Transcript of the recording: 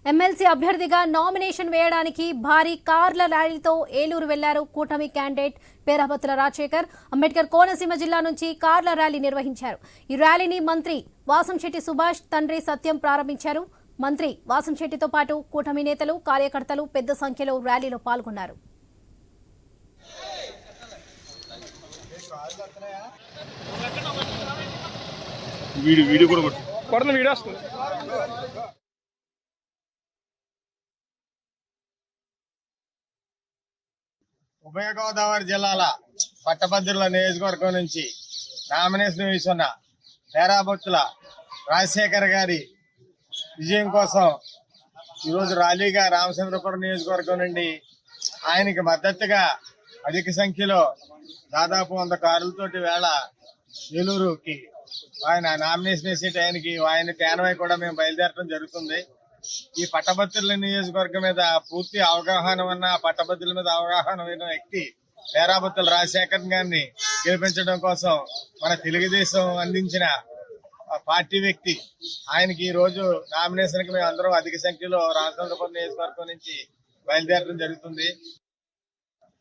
MLC అభ్యర్థిగా nomination వేయడానికి భారీ కార్ల ర్యాలీతో ఏలూరు వెళ్లారు కూటమి క్యాండిడేట్ పేరాబత్తుల రాజశేఖర్. అంబేద్కర్ కోనసీమ జిల్లా నుంచి కార్ల ర్యాలీ నిర్వహించారు. ఈ ర్యాలీని మంత్రి వాసంశెట్టి సుభాష్ తండ్రి సత్యం ప్రారంభించారు. మంత్రి వాసంశెట్టితో పాటు కూటమి నేతలు, కార్యకర్తలు పెద్ద సంఖ్యలో ర్యాలీలో పాల్గొన్నారు. ఉభయ గోదావరి జిల్లాల పట్టభద్రుల నియోజకవర్గం నుంచి నామినేషన్ వేసున్న పేరాబత్తుల రాజశేఖర్ గారి విజయం కోసం ఈరోజు ర్యాలీగా రామచంద్రపురం నియోజకవర్గం నుండి ఆయనకి మద్దతుగా అధిక సంఖ్యలో దాదాపు 100 కారులతోటి వేళ ఏలూరుకి ఆయన నామినేషన్ వేసే టైంకి ఆయన కాన్వాయ్ కూడా మేము బయలుదేరడం జరుగుతుంది. ఈ పట్టభద్రుల నియోజకవర్గం మీద పూర్తి అవగాహన ఉన్న, పట్టభద్రుల మీద అవగాహన ఉన్న వ్యక్తి పేరాబత్తుల రాజశేఖర్ గారిని గెలిపించడం కోసం మన తెలుగుదేశం అందించిన పార్టీ వ్యక్తి. ఆయనకి ఈ రోజు నామినేషన్ కి మేము అందరం అధిక సంఖ్యలో రామచంద్రపురం నియోజకవర్గం నుంచి బయలుదేరడం జరుగుతుంది.